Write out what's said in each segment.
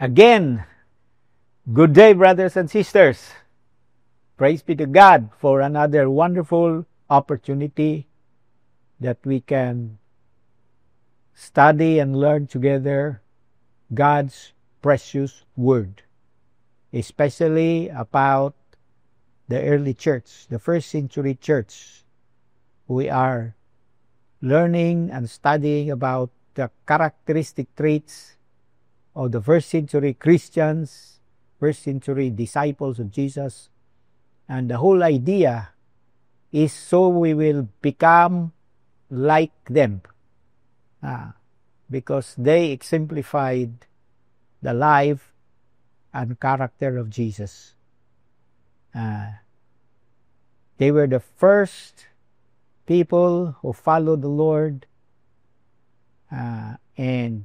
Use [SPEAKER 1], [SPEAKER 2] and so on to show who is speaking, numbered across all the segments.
[SPEAKER 1] Again, good day, brothers and sisters. Praise be to God for another wonderful opportunity that we can study and learn together God's precious Word, especially about the early church, the first century church. We are learning and studying about the characteristic traits of the first century Christians, first century disciples of Jesus. And the whole idea is so we will become like them, because they exemplified the life and character of Jesus. They were the first people who followed the Lord, and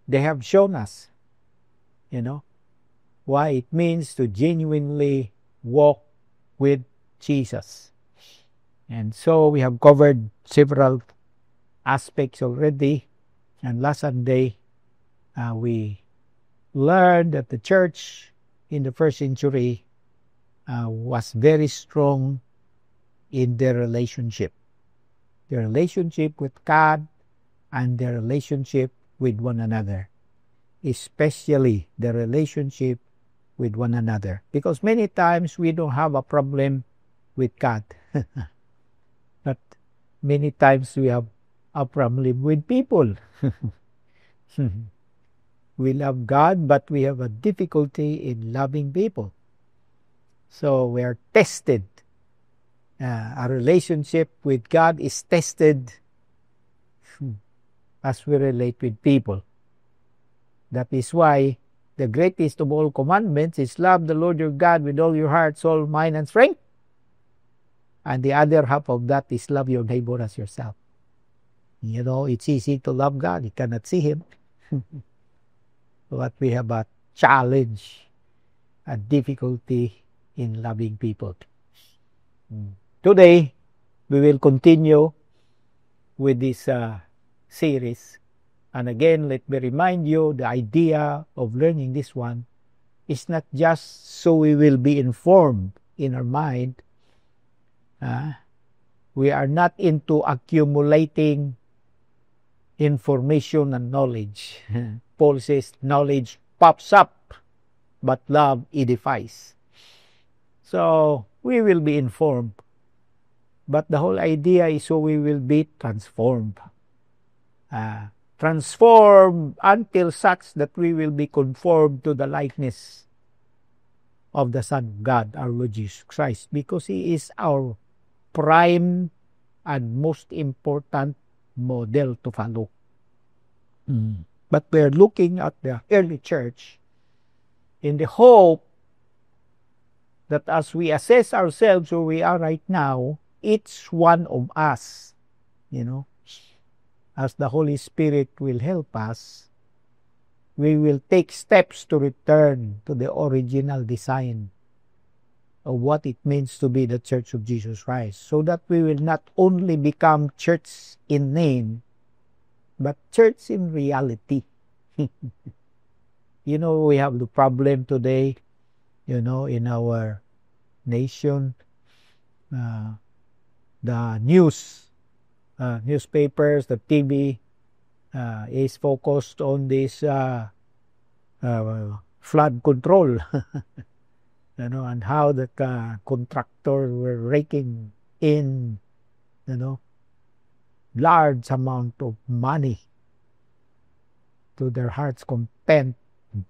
[SPEAKER 1] they have shown us, why it means to genuinely walk with Jesus. And so we have covered several aspects already. And last Sunday, we learned that the church in the first century was very strong in their relationship with God and their relationship with one another, especially the relationship with one another. Because many times we don't have a problem with God. But many times we have a problem with people. We love God, but we have a difficulty in loving people. So we are tested. Our relationship with God is tested as we relate with people. That is why the greatest of all commandments is love the Lord your God with all your heart, soul, mind, and strength. And the other half of that is love your neighbor as yourself. It's easy to love God. You cannot see Him. But we have a challenge, a difficulty in loving people. Today, we will continue with this series. And again, let me remind you, the idea of learning this one is not just so we will be informed in our mind. We are not into accumulating information and knowledge. Paul says knowledge pops up, but love edifies. So we will be informed, but the whole idea is so we will be transformed. Transformed until such that we will be conformed to the likeness of the Son of God, our Lord Jesus Christ, because He is our prime and most important model to follow. But we're looking at the early church in the hope that as we assess ourselves where we are right now, each one of us, as the Holy Spirit will help us, we will take steps to return to the original design of what it means to be the Church of Jesus Christ, so that we will not only become church in name, but church in reality. We have the problem today, in our nation. The newspapers, the TV is focused on this flood control. And how the contractors were raking in, large amount of money to their heart's content,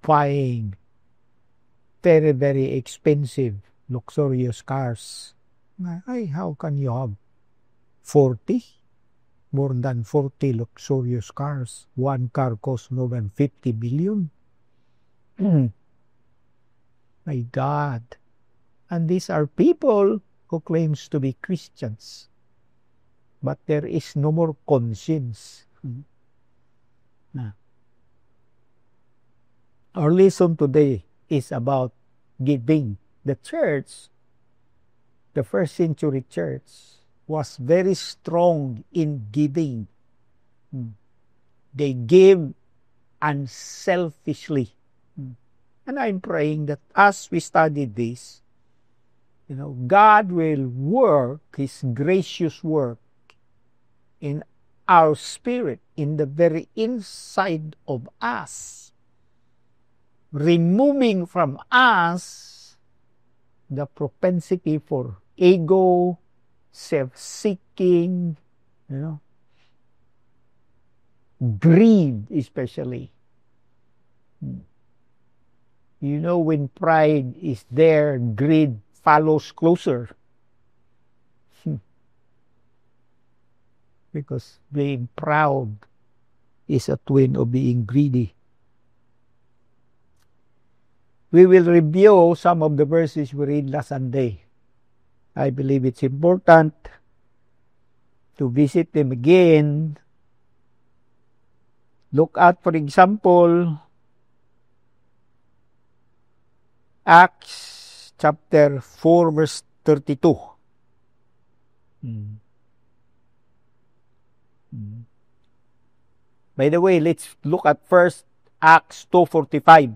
[SPEAKER 1] buying very, very expensive, luxurious cars. How can you have 40? More than 40 luxurious cars. One car costs more than 50 billion. My God. And these are people who claims to be Christians. But there is no more conscience. Our lesson today is about giving. The church, the first century church, was very strong in giving. They gave unselfishly. And I'm praying that as we study this, God will work His gracious work in our spirit, in the very inside of us, removing from us the propensity for ego, self-seeking, greed especially. When pride is there, greed follows closer. Because being proud is a twin of being greedy. We will review some of the verses we read last Sunday. I believe it's important to visit them again. Look at, for example, Acts chapter 4, verse 32. By the way, let's look at first Acts 2:45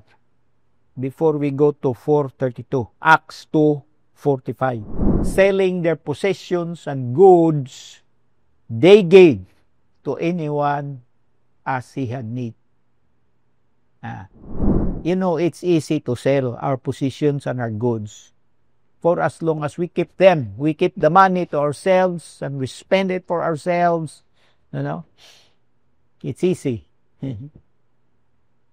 [SPEAKER 1] before we go to 4:32. Acts 2:45. Selling their possessions and goods, they gave to anyone as he had need. It's easy to sell our possessions and our goods. For as long as we keep them, we keep the money to ourselves and we spend it for ourselves, it's easy.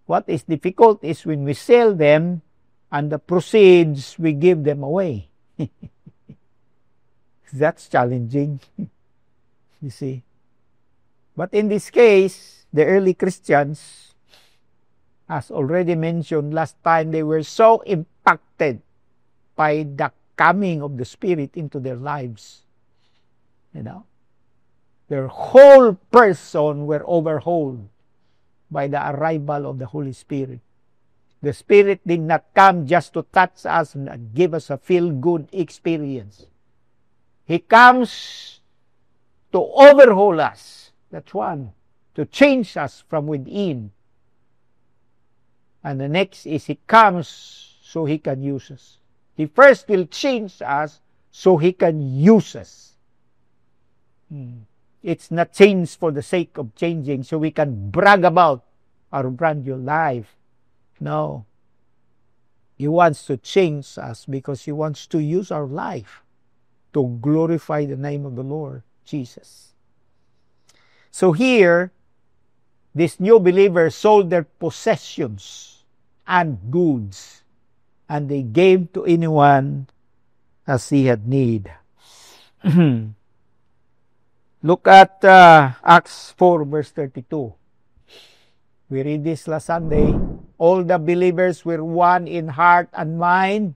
[SPEAKER 1] What is difficult is when we sell them and the proceeds, we give them away. That's challenging. You see. But in this case, the early Christians, as already mentioned last time, they were so impacted by the coming of the Spirit into their lives. Their whole person were overhauled by the arrival of the Holy Spirit. The Spirit did not come just to touch us and give us a feel-good experience. He comes to overhaul us. That's one. To change us from within. And the next is He comes so He can use us. He first will change us so He can use us. It's not change for the sake of changing so we can brag about our brand new life. No. He wants to change us because He wants to use our life to glorify the name of the Lord Jesus. So here, these new believers sold their possessions and goods, and they gave to anyone as he had need. Look at Acts 4, verse 32. We read this last Sunday. All the believers were one in heart and mind.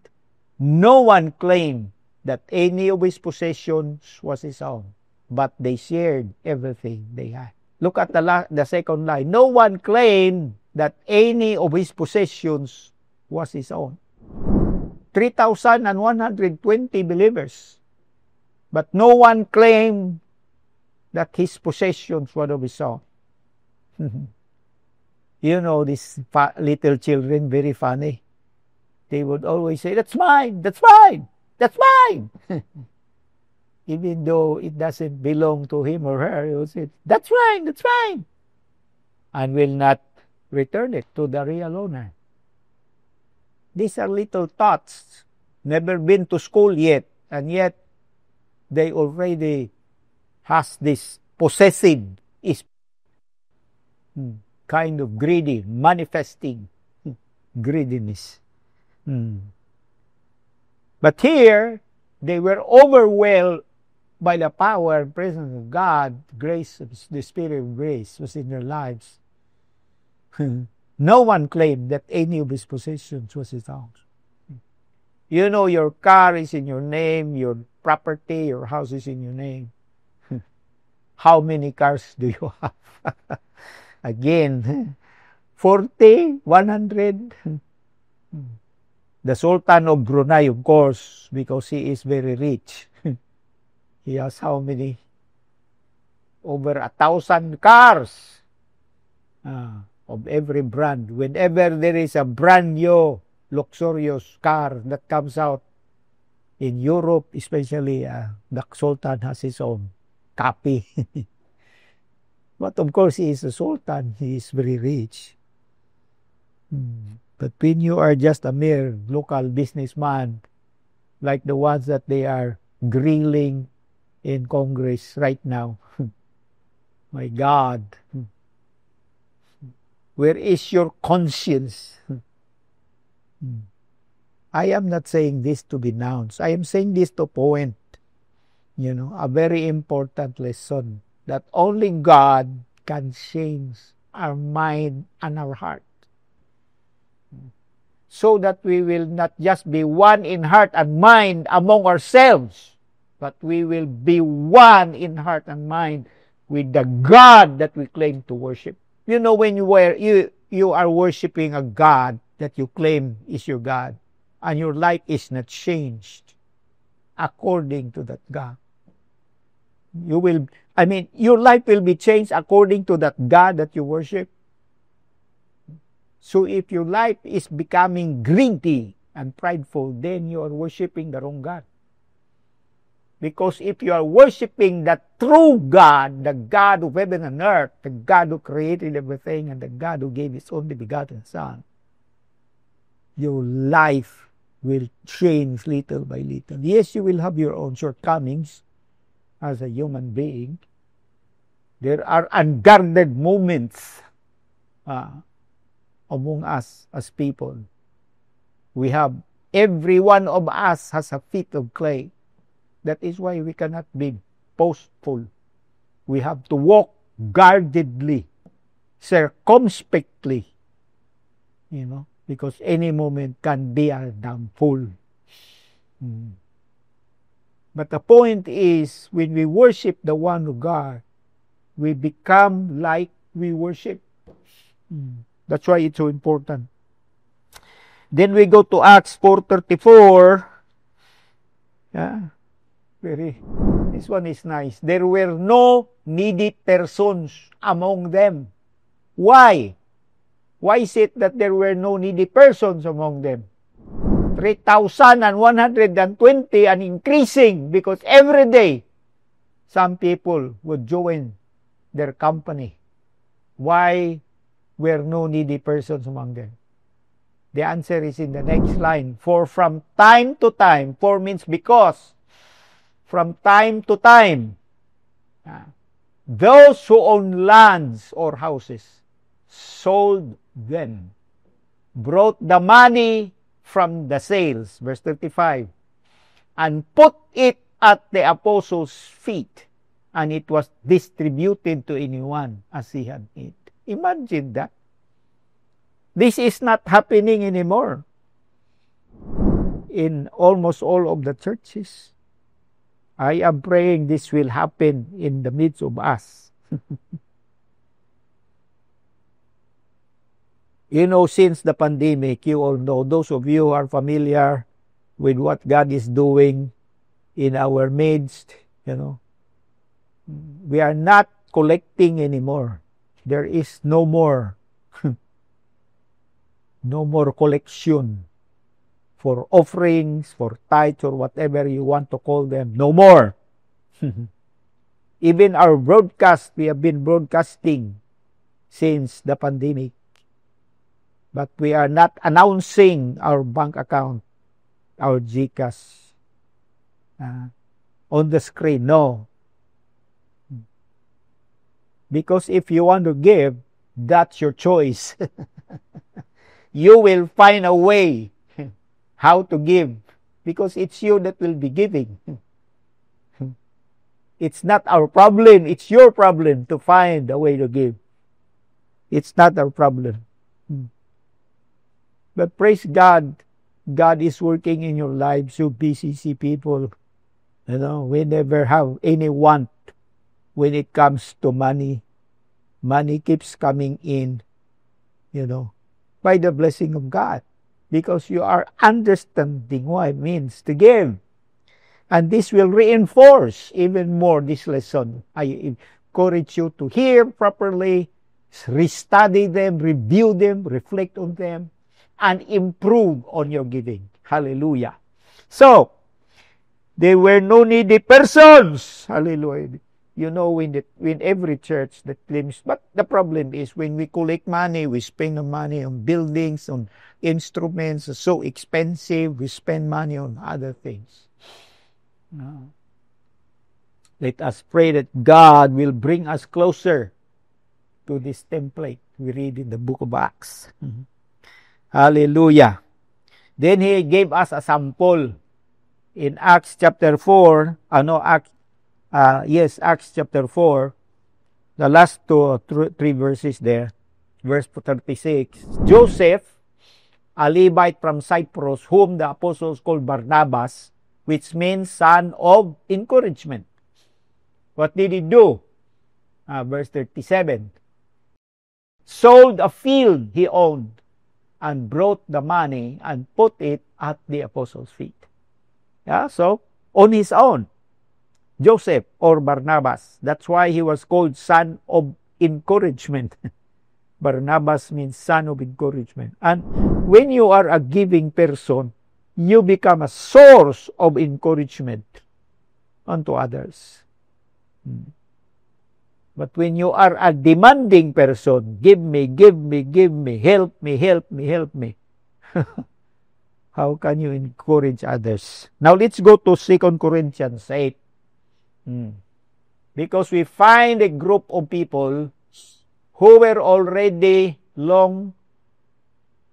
[SPEAKER 1] No one claimed that any of his possessions was his own, but they shared everything they had. Look at the second line. No one claimed that any of his possessions was his own. 3,120 believers, but no one claimed that his possessions were of his own. These little children, very funny. They would always say, that's mine, that's mine, that's mine. Even though it doesn't belong to him or her, he would say, that's mine, that's mine. And will not return it to the real owner. These are little tots, never been to school yet, and yet they already has this possessive kind of greedy, manifesting greediness. But here, they were overwhelmed by the power and presence of God. Grace, the Spirit of grace was in their lives. No one claimed that any of his possessions was his own. Your car is in your name, your property, your house is in your name. How many cars do you have? Again, 40, 100. The Sultan of Brunei, of course, because he is very rich. He has how many? Over 1,000 cars of every brand. Whenever there is a brand new luxurious car that comes out in Europe, especially the Sultan has his own copy. But of course, he is a sultan. He is very rich. But when you are just a mere local businessman, like the ones that they are grilling in Congress right now, my God, where is your conscience? I am not saying this to be nouns. I am saying this to point, a very important lesson that only God can change our mind and our heart, so that we will not just be one in heart and mind among ourselves, but we will be one in heart and mind with the God that we claim to worship. When you are worshiping a God that you claim is your God, and your life is not changed according to that God, your life will be changed according to that God that you worship. So if your life is becoming greedy and prideful, then you are worshiping the wrong God. Because if you are worshiping the true God, the God of heaven and earth, the God who created everything, and the God who gave His only begotten Son, your life will change little by little. Yes, you will have your own shortcomings as a human being. There are unguarded moments among us as people. Every one of us has a feet of clay. That is why we cannot be boastful. We have to walk guardedly, circumspectly, because any moment can be our downfall. But the point is, when we worship the one who God, we become like we worship. That's why it's so important. Then we go to Acts 4:34. This one is nice. There were no needy persons among them. Why? Why is it that there were no needy persons among them? 3,120 and increasing, because every day some people would join their company. Why were no needy persons among them? The answer is in the next line. For from time to time, for means because, from time to time, those who own lands or houses sold them, brought the money from the sales, verse 35, and put it at the apostles' feet, and it was distributed to anyone as he had need. Imagine that. This is not happening anymore in almost all of the churches. I am praying this will happen in the midst of us. Since the pandemic, you all know, those of you who are familiar with what God is doing in our midst, we are not collecting anymore. There is no more collection for offerings, for tithes, or whatever you want to call them. No more. Even our broadcast, we have been broadcasting since the pandemic. But we are not announcing our bank account, our GCash, on the screen. No. Because if you want to give, that's your choice. You will find a way how to give, because it's you that will be giving. It's not our problem. It's your problem to find a way to give. It's not our problem. But praise God, God is working in your lives. You BCC people, we never have any want when it comes to money. Money keeps coming in, by the blessing of God, because you are understanding what it means to give. And this will reinforce even more this lesson. I encourage you to hear properly, restudy them, review them, reflect on them, and improve on your giving. Hallelujah. So, there were no needy persons. Hallelujah. You know, when every church that claims, but the problem is when we collect money, we spend the money on buildings, on instruments, so expensive, we spend money on other things. Let us pray that God will bring us closer to this template we read in the book of Acts. Hallelujah. Then he gave us a sample in Acts chapter 4, Acts chapter 4, the last three verses there, verse 36. Joseph, a Levite from Cyprus, whom the apostles called Barnabas, which means son of encouragement. What did he do? Verse 37. Sold a field he owned and brought the money and put it at the apostles' feet. Yeah, so on his own, Joseph or Barnabas, that's why he was called son of encouragement. Barnabas means son of encouragement. And when you are a giving person, you become a source of encouragement unto others. But when you are a demanding person, give me, help me. How can you encourage others? Now let's go to 2 Corinthians 8. Because we find a group of people who were already long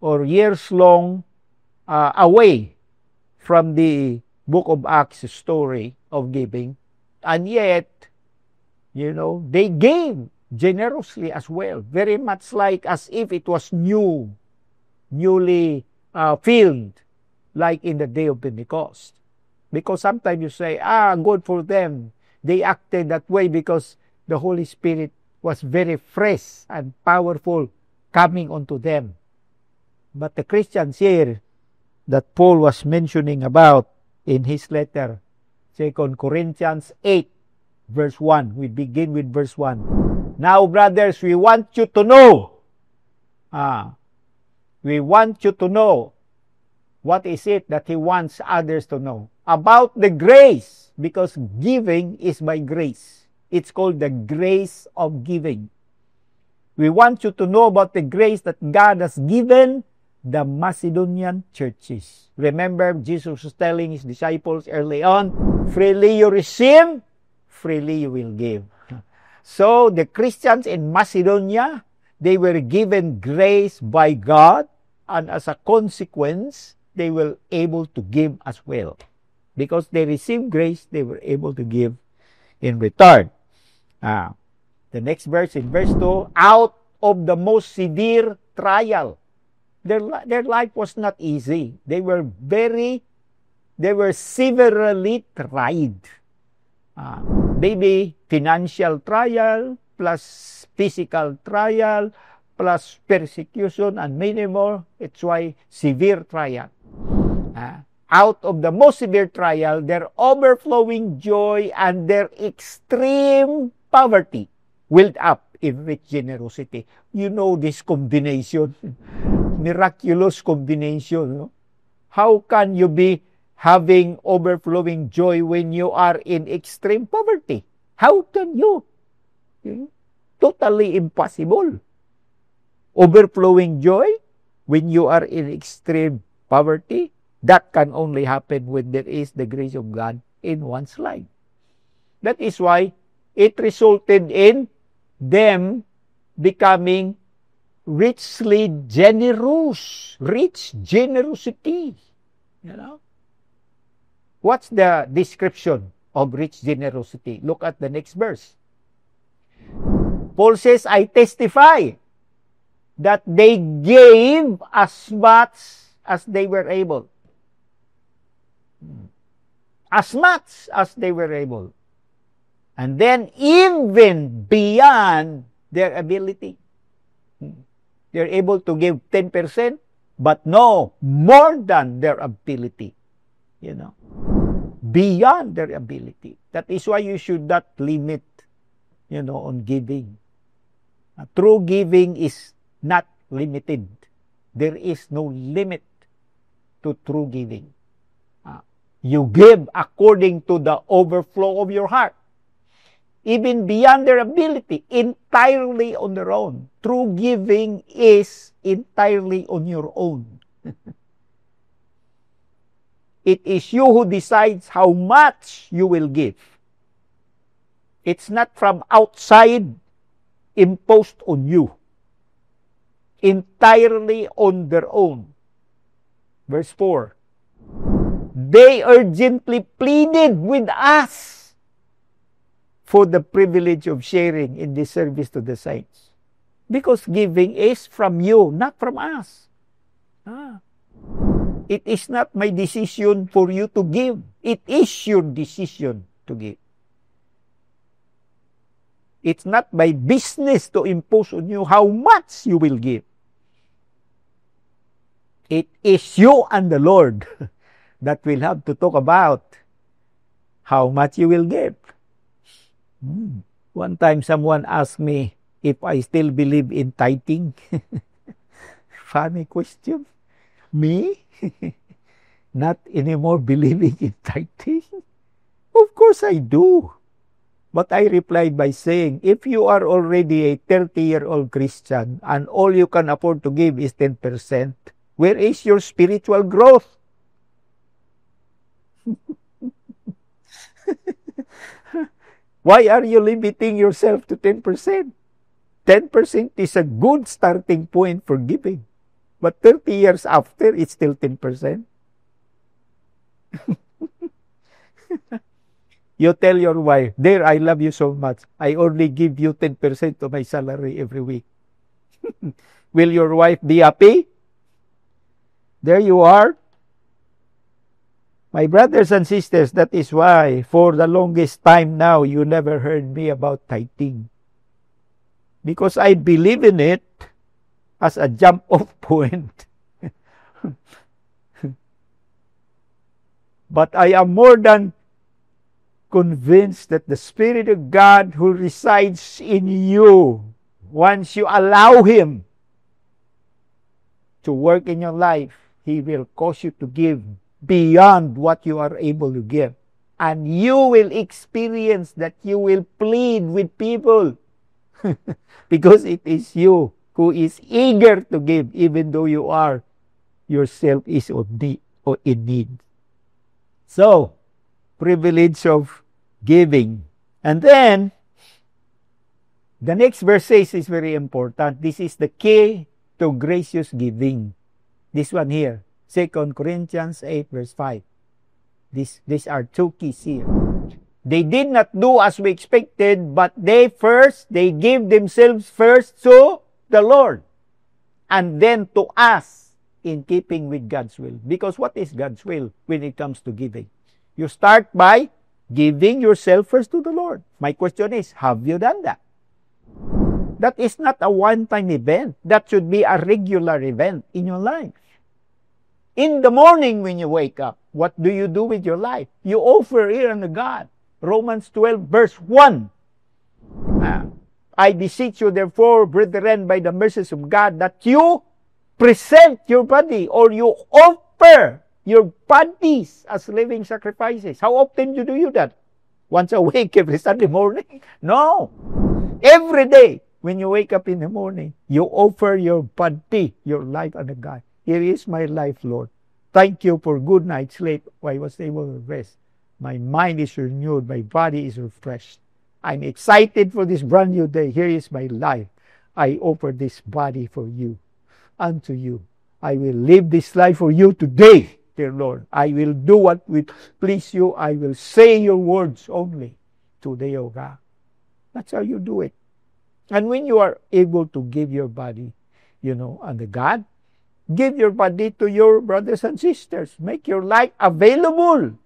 [SPEAKER 1] or years long away from the book of Acts story of giving, and yet, you know, they gave generously as well, very much like as if it was newly filmed, like in the day of Pentecost. Because sometimes you say, good for them. They acted that way because the Holy Spirit was very fresh and powerful coming onto them. But the Christians here that Paul was mentioning about in his letter, 2 Corinthians 8, verse 1. We begin with verse 1. Now, brothers, we want you to know. We want you to know. What is it that he wants others to know? About the grace, because giving is by grace. It's called the grace of giving. We want you to know about the grace that God has given the Macedonian churches. Remember, Jesus was telling his disciples early on, freely you receive, freely you will give. So, the Christians in Macedonia, they were given grace by God, and as a consequence, they were able to give as well. Because they received grace, they were able to give in return. The next verse, in verse 2, out of the most severe trial. Their life was not easy. They were severely tried. Maybe financial trial, plus physical trial, plus persecution, and many more. It's why severe trial. Out of the most severe trial, their overflowing joy and their extreme poverty welled up in rich generosity. You know this combination, miraculous combination. No? How can you be having overflowing joy when you are in extreme poverty? How can you? Totally impossible. Overflowing joy when you are in extreme poverty? That can only happen when there is the grace of God in one's life. That is why it resulted in them becoming richly generous. Rich generosity. You know? What's the description of rich generosity? Look at the next verse. Paul says, I testify that they gave as much as they were able. As much as they were able. And then even beyond their ability. They're able to give 10%, but no, more than their ability. You know, beyond their ability. That is why you should not limit, on giving. True giving is not limited There is no limit to true giving. You give according to the overflow of your heart, even beyond their ability, entirely on their own. True giving is entirely on your own. It is you who decides how much you will give. It's not from outside imposed on you. Entirely on their own. Verse 4. They urgently pleaded with us for the privilege of sharing in this service to the saints. Because giving is from you, not from us. It is not my decision for you to give. It is your decision to give. It's not my business to impose on you how much you will give. It is you and the Lord that will have to talk about how much you will give. One time someone asked me if I still believe in tithing. Funny question. Me? Not anymore believing in tithing? Of course I do. But I replied by saying, if you are already a 30-year-old Christian and all you can afford to give is 10%, where is your spiritual growth? Why are you limiting yourself to 10%? 10% is a good starting point for giving. But 30 years after, it's still 10%. You tell your wife, dear, I love you so much. I only give you 10% of my salary every week. Will your wife be happy? There you are. My brothers and sisters, that is why for the longest time now, you never heard me about tithing. Because I believe in it as a jump-off point. But I am more than convinced that the Spirit of God who resides in you, once you allow Him to work in your life, He will cause you to give beyond what you are able to give. And you will experience that you will plead with people because it is you who is eager to give even though you are yourself is in need. So, privilege of giving. And then, the next verse says is very important. This is the key to gracious giving. This one here, 2 Corinthians 8 verse 5. These are two keys here. They did not do as we expected, but they gave themselves first to the Lord and then to us in keeping with God's will. Because what is God's will when it comes to giving? You start by giving yourself first to the Lord. My question is, have you done that? That is not a one-time event. That should be a regular event in your life. In the morning when you wake up, what do you do with your life? You offer it unto God. Romans 12 verse 1. I beseech you therefore, brethren, by the mercies of God, that you present your body or you offer your bodies as living sacrifices. How often do you do that? Once a week, every Sunday morning? No. Every day, when you wake up in the morning, you offer your body, your life unto God. Here is my life, Lord. Thank you for good night's sleep. I was able to rest. My mind is renewed. My body is refreshed. I'm excited for this brand new day. Here is my life. I offer this body for you, unto you. I will live this life for you today, dear Lord. I will do what will please you. I will say your words only today, O God. That's how you do it. And when you are able to give your body, unto God, give your body to your brothers and sisters. Make your life available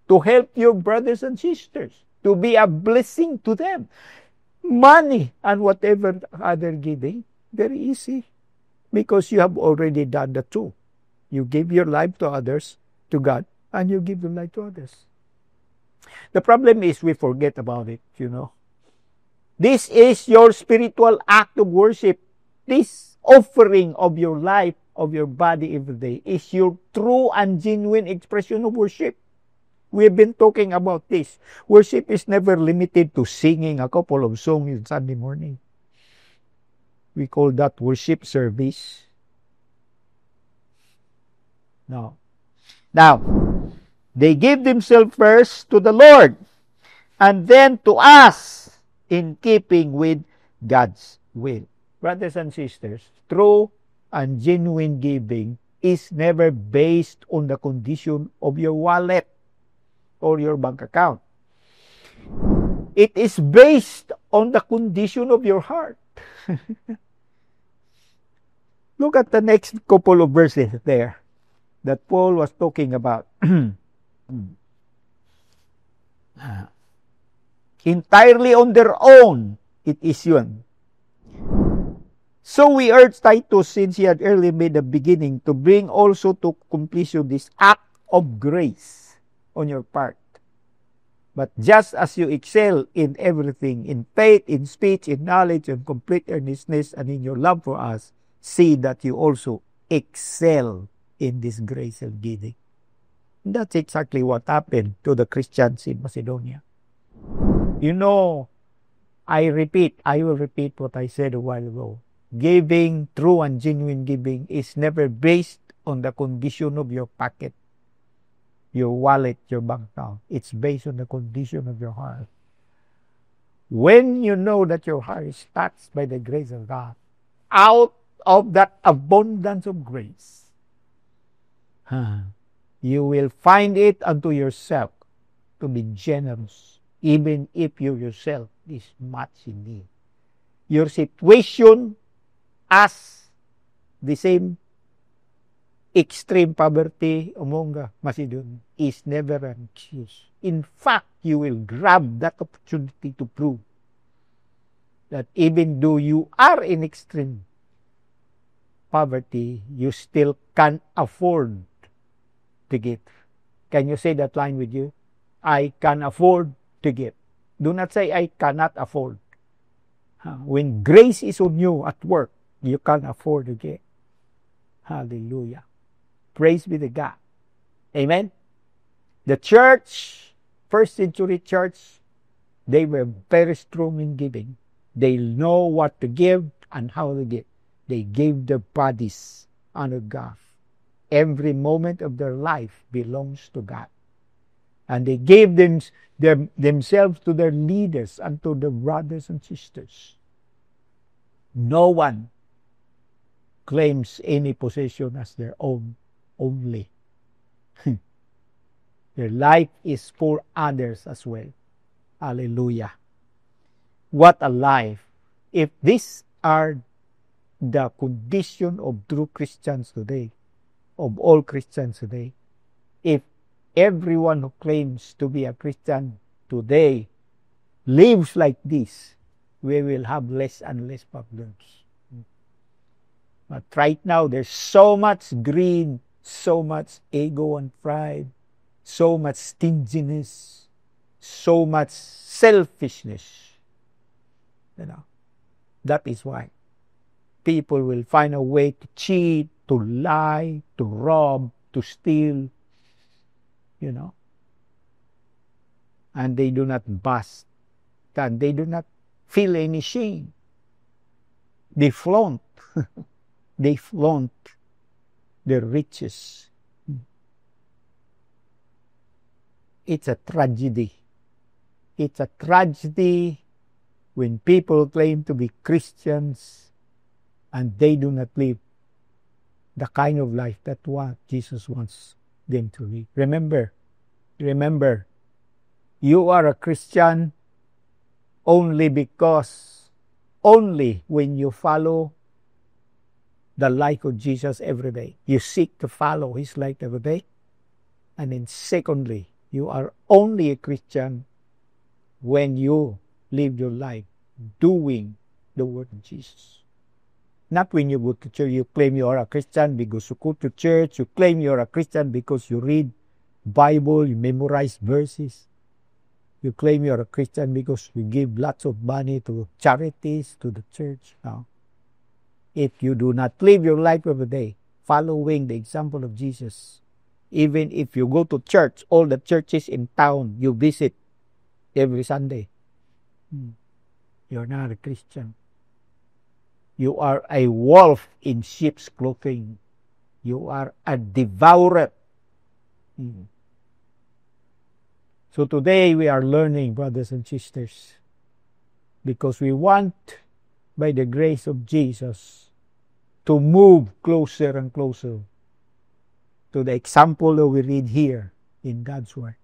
[SPEAKER 1] to help your brothers and sisters, to be a blessing to them. Money and whatever other giving, very easy. Because you have already done the two. You give your life to others, to God, and you give your life to others. The problem is we forget about it, This is your spiritual act of worship. This offering of your life of your body every day is your true and genuine expression of worship. We've been talking about this. Worship is never limited to singing a couple of songs on Sunday morning. We call that worship service. No. Now, they give themselves first to the Lord and then to us in keeping with God's will. Brothers and sisters, true and genuine giving is never based on the condition of your wallet or your bank account. It is based on the condition of your heart. Look at the next couple of verses there that Paul was talking about. Entirely on their own, it is yun. So we urge Titus, since he had early made the beginning, to bring also to completion this act of grace on your part. But just as you excel in everything, in faith, in speech, in knowledge, in complete earnestness, and in your love for us, see that you also excel in this grace of giving. And that's exactly what happened to the Christians in Macedonia. You know, I will repeat what I said a while ago. Giving, true and genuine giving, is never based on the condition of your pocket, your wallet, your bank account. It's based on the condition of your heart. When you know that your heart is touched by the grace of God, out of that abundance of grace, you will find it unto yourself to be generous, even if you yourself is much in need. Your situation as the same extreme poverty among the Macedonians is never an excuse. In fact, you will grab that opportunity to prove that even though you are in extreme poverty, you still can afford to give. Can you say that line with you? I can afford to give. Do not say I cannot afford. When grace is on you at work, you can afford to give. Hallelujah. Praise be to God. Amen. The church, first century church, they were very strong in giving. They know what to give and how to give. They gave their bodies unto God. Every moment of their life belongs to God. And they gave themselves to their leaders and to their brothers and sisters. No one claims any possession as their own only. Their life is for others as well. Hallelujah. What a life. If these are the condition of true Christians today, of all Christians today, if everyone who claims to be a Christian today lives like this, we will have less and less problems. But right now, there's so much greed, so much ego and pride, so much stinginess, so much selfishness. You know, that is why people will find a way to cheat, to lie, to rob, to steal, you know. And they do not bust, and they do not feel any shame. They flaunt. They flaunt their riches. It's a tragedy. It's a tragedy when people claim to be Christians and they do not live the kind of life that what Jesus wants them to live. Remember, you are a Christian only when you follow the life of Jesus every day. You seek to follow his life every day. And then secondly, you are only a Christian when you live your life doing the word of Jesus. Not when you go to church. You claim you are a Christian because you go to church. You claim you are a Christian because you read Bible, you memorize verses. You claim you are a Christian because you give lots of money to charities, to the church. No. If you do not live your life every day following the example of Jesus. Even if you go to church, all the churches in town, you visit every Sunday, you're not a Christian. You are a wolf in sheep's clothing. You are a devourer. So today we are learning, brothers and sisters, because we want, by the grace of Jesus, to move closer and closer to the example that we read here in God's Word.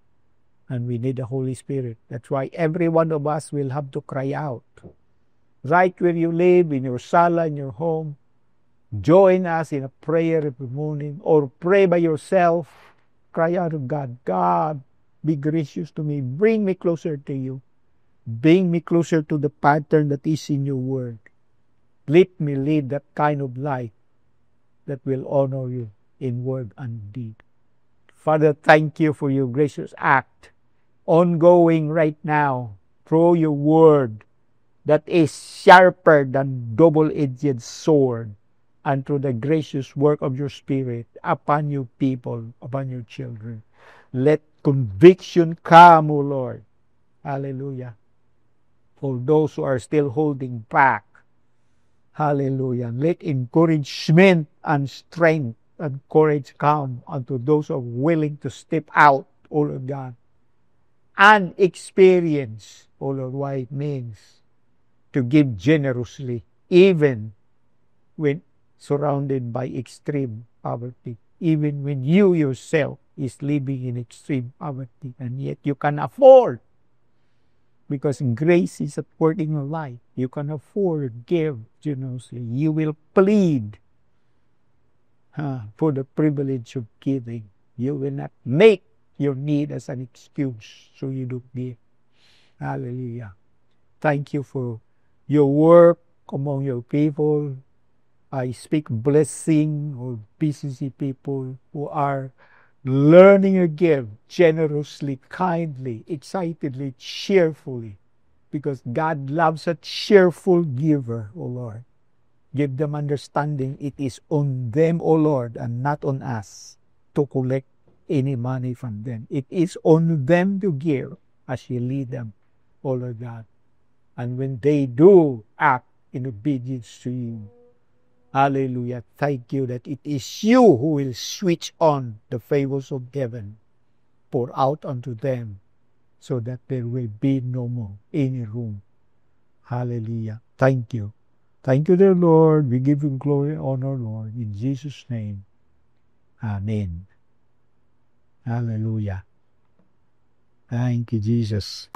[SPEAKER 1] And we need the Holy Spirit. That's why every one of us will have to cry out. Right where you live, in your sala, in your home, join us in a prayer every morning, or pray by yourself. Cry out to God. God, be gracious to me. Bring me closer to you. Bring me closer to the pattern that is in your Word. Let me lead that kind of life that will honor you in word and deed. Father, thank you for your gracious act, ongoing right now, through your Word that is sharper than double-edged sword, and through the gracious work of your Spirit upon your people, upon your children. Let conviction come, O Lord. Hallelujah. For those who are still holding back, hallelujah. Let encouragement and strength and courage come unto those who are willing to step out, O Lord God, and experience, O Lord, what it means to give generously, even when surrounded by extreme poverty, even when you yourself is living in extreme poverty, and yet you can afford, because grace is at work in your life. You can afford to give generously. You will plead for the privilege of giving. You will not make your need as an excuse so you don't give. Hallelujah. Thank you for your work among your people. I speak blessing of BCC people who are learning to give generously, kindly, excitedly, cheerfully, because God loves a cheerful giver, O Lord. Give them understanding it is on them, O Lord, and not on us to collect any money from them. It is on them to give as you lead them, O Lord God. And when they do act in obedience to you, hallelujah, thank you that it is you who will switch on the favors of heaven, pour out unto them, so that there will be no more any room. Hallelujah. Thank you. Thank you, dear Lord. We give you glory and honor, Lord. In Jesus' name. Amen. Hallelujah. Thank you, Jesus.